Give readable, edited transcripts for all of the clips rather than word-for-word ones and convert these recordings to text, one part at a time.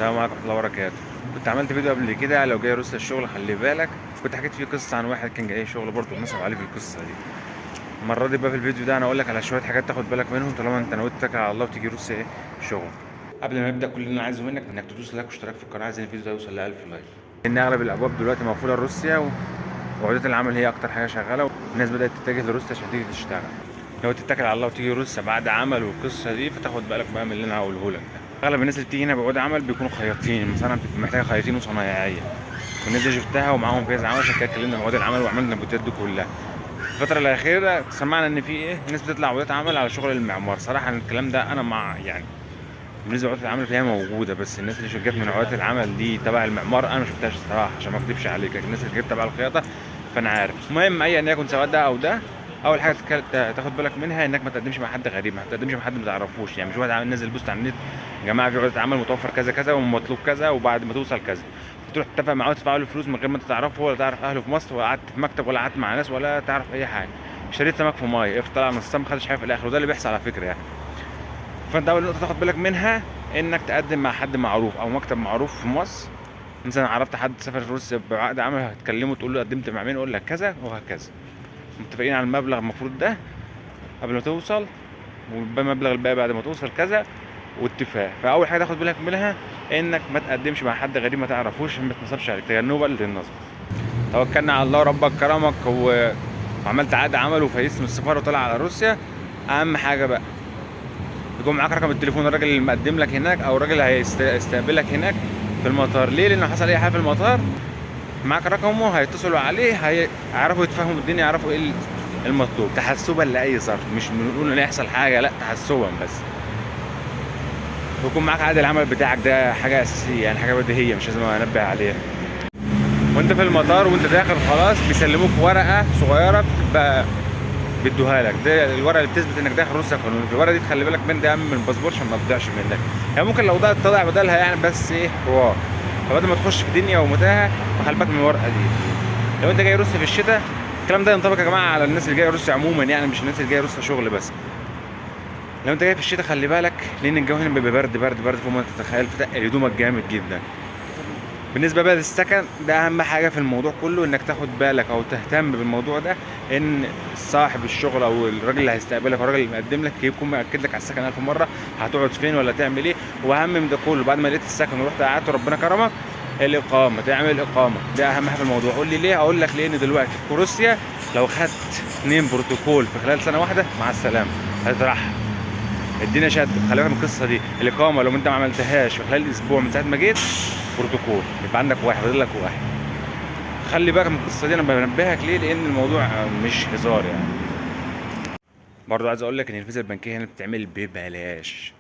السلام عليكم ورحمة الله وبركاته. كنت عملت فيديو قبل كده لو جاي روسيا الشغل خلي بالك. كنت حكيت فيه قصة عن واحد كان جاي شغل برضه ونصب عليه في القصة دي. المرة دي بقى في الفيديو ده انا اقول لك على شوية حاجات تاخد بالك منهم طالما انت نويت تتكل على الله وتيجي روسيا شغل. قبل ما نبدأ كل اللي انا عايزه منك انك تدوس لايك واشتراك في القناة، عايزين الفيديو ده يوصل ل 1000 لايك. لان اغلب الابواب دلوقتي مقفولة لروسيا وعقودات العمل هي اكتر حاجة شغالة، والناس بدأت تتجه لروسيا عشان تيجي تشتغل. لو تتكل على الله وتيجي روسيا بعد عمل والقصة دي فتاخد بالك بقى من اللي انا هقوله لك. اغلب الناس اللي بتيجي هنا بعقود عمل بيكونوا خياطين، مثلا بتبقى محتاجه خياطين وصنايعيه، والناس دي شفتها ومعاهم فيزا عمل، عشان كده اتكلمنا في عقود العمل وعملنا الفيديوهات دي كلها. الفتره الاخيره سمعنا ان في الناس بتطلع عقودات عمل على شغل المعمار. صراحه الكلام ده انا مع بالنسبه لعقودات العمل فيها موجوده، بس الناس اللي جت من عقودات العمل دي تبع المعمار انا ما شفتهاش الصراحه، عشان ما اكذبش عليك. الناس اللي جت تبع الخياطه فانا عارف. المهم ايا يكن سواء ده او ده، اول حاجه تاخد بالك منها انك ما تقدمش مع حد غريب، ما تقدمش مع حد ما تعرفوش. يعني مش واحد عامل نزل بوست على النت يا جماعه في عقده عمل متوفر كذا كذا ومطلوب كذا، وبعد ما توصل كذا تروح تتفق معاه وتدفع له الفلوس من غير ما انت تعرفه ولا تعرف اهله في مصر ولا قعدت في مكتب ولا قعدت مع ناس ولا تعرف اي حاجه. اشتريت سمك في ميه افطر طلع من السمك ما خدش حاجه في الاخر، وده اللي بيحصل على فكره يعني. فانت اول نقطه تاخد بالك منها انك تقدم مع حد معروف او مكتب معروف في مصر. مثلا عرفت حد سافر روسيا بعقد عمل هتكلمه تقول له قدمت مع مين، يقول لك كذا وهكذا. متفقين على المبلغ المفروض ده قبل ما توصل، والمبلغ الباقي بعد ما توصل كذا، واتفاق. فاول حاجه تاخد بالك منها انك ما تقدمش مع حد غريب ما تعرفوش عشان ما تنصبش عليك، تجنبا للنصب. توكلنا على الله ربك كرمك وعملت عقد عمل وفايزت من السفاره وطلع على روسيا. اهم حاجه بقى يكون معاك رقم التليفون الراجل اللي مقدم لك هناك او الراجل اللي هيستقبلك هناك في المطار. ليه؟ لان حصل اي حاجه في المطار معاك رقمه هيتصلوا عليه، هيعرفوا يتفهموا الدنيا، يعرفوا ايه المطلوب تحسبا لاي ظرف. مش بنقول ان يحصل حاجه، لا تحسبا بس. ويكون معاك عقد العمل بتاعك، ده حاجه اساسيه يعني، حاجه بديهيه مش لازم انبه عليها. وانت في المطار وانت داخل خلاص بيسلموك ورقه صغيره بتبقى بيدوها لك، ده الورقه اللي بتثبت انك داخل روسيا قانوني. الورقه دي تخلي بالك من ده من الباسبور عشان ما تضيعش منك. يعني ممكن لو ده طلع بدلها يعني، بس حوار. فبدل ما تخش في دنيا ومتاهه فخلي بالك من الورقه دي. لو انت جاي روسيا في الشتاء، الكلام ده ينطبق يا جماعه على الناس اللي جايه روسيا عموما، يعني مش الناس اللي جايه روسيا شغل بس. لو انت جاي في الشتاء خلي بالك، لان الجو هنا بيبقى برد برد برد فوق ما تتخيل، فتقل هدومك جامد جدا. بالنسبه بقى للسكن، ده اهم حاجه في الموضوع كله، انك تاخد بالك او تهتم بالموضوع ده، ان صاحب الشغل او الراجل اللي هيستقبلك او الراجل اللي مقدم لك يكون مأكد لك على السكن 1000 مره هتقعد فين ولا تعمل ايه. واهم من ده كله، بعد ما لقيت السكن ورحت قعدت وربنا كرمك، الاقامه، تعمل اقامه. ده اهم حاجه في الموضوع. قول لي ليه؟ اقول لك ليه. ان دلوقتي في روسيا لو خدت 2 بروتوكول في خلال سنه واحده مع السلامه هتترحل. الدنيا شد. خلي بالك من القصه دي. الاقامه لو انت ما عملتهاش في خلال اسبوع من ساعه ما جيت، بروتوكول يبقى عندك واحد فاضل لك واحد. خلي بالك من القصه دي، انا بنبهك ليه؟ لان الموضوع مش هزار يعني. برضه عايز اقول لك ان الفيزا البنكيه هنا بتتعمل ببلاش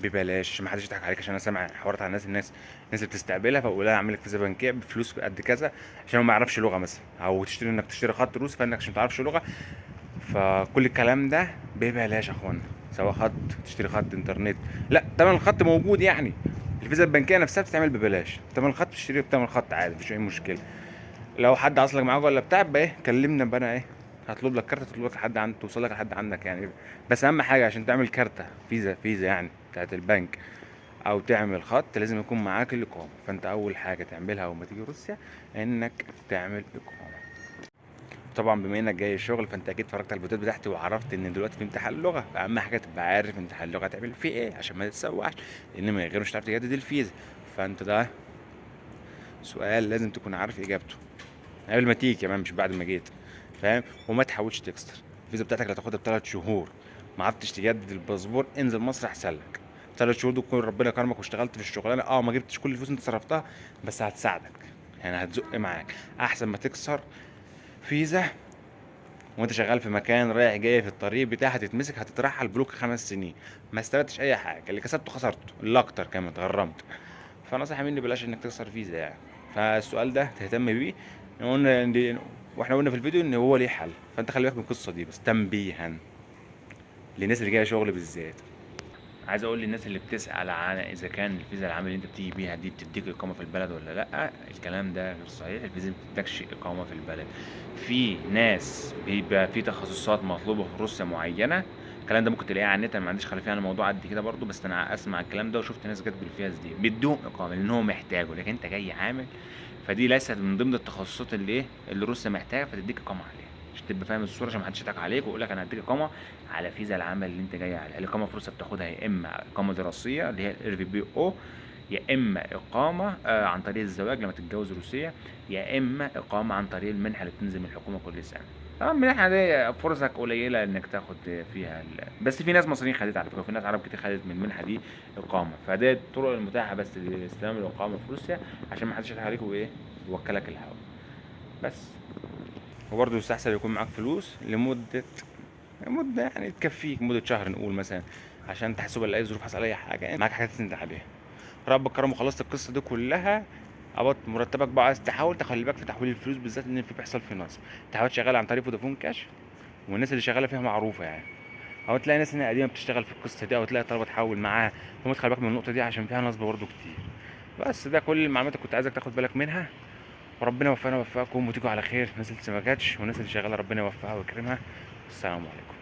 ببلاش، عشان ما حدش يضحك عليك. عشان انا سامع حوارات على الناس اللي بتستقبلها فاقول لها اعمل لك فيزا بنكيه بفلوس قد كذا عشان هو ما يعرفش لغه مثلا، او تشتري انك تشتري خط روس فانك عشان ما تعرفش لغه. فكل الكلام ده ببلاش يا اخوانا. سواء خط تشتري خط انترنت، لا تمن الخط موجود يعني. الفيزا البنكيه نفسها بتتعمل ببلاش، تمن الخط تشتريه بتمن الخط عادي مفيش اي مشكله. لو حد اصلك معاك ولا بتاع بقى كلمنا بقى، انا هطلب لك كارته، تطلب لك لحد عندك، توصل لك لحد عندك يعني. بس اهم حاجه عشان تعمل كارته فيزا يعني بتاعت البنك، او تعمل خط، لازم يكون معاك الاقامه. فانت اول حاجه تعملها اول ما تيجي روسيا انك تعمل اقامه. طبعا بما انك جاي الشغل فانت اكيد اتفرجت على الفيديوهات بتاعتي وعرفت ان دلوقتي في امتحان لغه. فاهم حاجه تبقى عارف امتحان اللغه هتعمل فيه ايه عشان ما تتسوحش، لان من غيره مش هتعرف تجدد الفيزا. فانت ده سؤال لازم تكون عارف اجابته قبل ما تيجي كمان، مش بعد ما جيت. فاهم؟ وما تحاولش تكسر. الفيزا بتاعتك اللي هتاخدها بثلاث شهور. ما عرفتش تجدد الباسبور انزل مصر احسن لك. 3 شهور دول تكون ربنا كرمك واشتغلت في الشغلانه، ما جبتش كل الفلوس انت صرفتها، بس هتساعدك يعني، هتزق معاك احسن ما تكسر فيزا وانت شغال في مكان رايح جاي في الطريق بتاعها، هتتمسك هتترحل بلوك 5 سنين. ما استفدتش اي حاجه، اللي كسبته خسرته، اللي اكتر كمان اتغرمت. فنصيحه مني بلاش انك تكسر فيزا يعني. فالسؤال ده تهتم بيه. قلنا واحنا قلنا في الفيديو ان هو ليه حل، فانت خلي بالك من القصه دي بس تنبيها للناس اللي جايه شغل بالذات. عايز اقول للناس اللي بتسال عن اذا كان الفيزا العمل اللي انت بتيجي بيها دي بتديك اقامه في البلد ولا لا، الكلام ده غير صحيح. الفيزا ما بتديكش اقامه في البلد. في ناس بيبقى في تخصصات مطلوبه في روسيا معينه الكلام ده ممكن تلاقيه على النت، انا ما عنديش خلفيه عن الموضوع قد كده برضه، بس انا اسمع الكلام ده وشفت ناس جت بالفيز دي بيدوهم اقامه لان هو محتاجه، لكن انت جاي عامل، فدي ليست من ضمن التخصصات اللي ايه اللي روسيا محتاجه، فتديك اقامه عليها عشان تبقى فاهم الصوره، عشان ما حدش يضحك عليك ويقول لك انا هديك اقامه على فيزا العمل اللي انت جاي عليها. الاقامه في روسيا بتاخدها يا اما اقامه دراسيه اللي هي الار في بي او، يا اما اقامه عن طريق الزواج لما تتجوز روسيه، يا اما اقامه عن طريق المنحه اللي بتنزل من الحكومه كل سنه. طبعا المنحه دي فرصك قليله انك تاخد فيها بس في ناس مصريين خدتها على فكره، وفي ناس عرب كتير خدت من المنحه دي اقامه، فدي الطرق المتاحه بس لاستلام الاقامه في روسيا، عشان ما حدش يضحك عليك وايه يوكلك الهوا بس. وبرضه يستحسن يكون معاك فلوس مدة يعني تكفيك مدة شهر نقول مثلا، عشان تحسبها لأي ظروف، حصل أي حاجة يعني معاك حاجات تسند عليها. ربك كرم وخلصت القصة دي كلها، قبضت مرتبك بقى، عايز تحاول تخلي بالك في تحويل الفلوس بالذات، لأن في بيحصل في نصب. تحاول شغال عن طريق فودافون كاش، والناس اللي شغالة فيها معروفة يعني، أو تلاقي ناس هنا قديمة بتشتغل في القصة دي، أو تلاقي طلبة تحول معاها، فما تخلي بالك من النقطة دي عشان فيها نصب برضه كتير. بس ده كل المعلومات اللي كنت عايزك تاخد بالك منها، وربنا يوفقنا ويوفقكم وتيجوا على خير، الناس اللي لسه ما جاتش والناس اللي شغالة ربنا يوفقها ويكرمها. السلام عليكم.